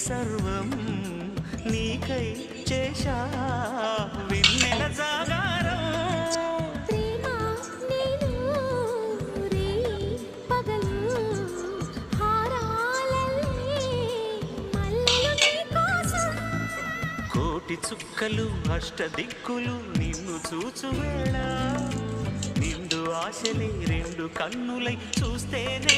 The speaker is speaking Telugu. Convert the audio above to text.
సర్వం నీకై చేశా వెన్నెల జాగారం ప్రేమ నేను రే పగలు హారాలల్లే మల్లెలు నీకోసం కోటి చుక్కలు అష్టదిక్కులు నిన్ను చూచు వేళ నిండు ఆశలే రెండు కన్నులై చూస్తేనే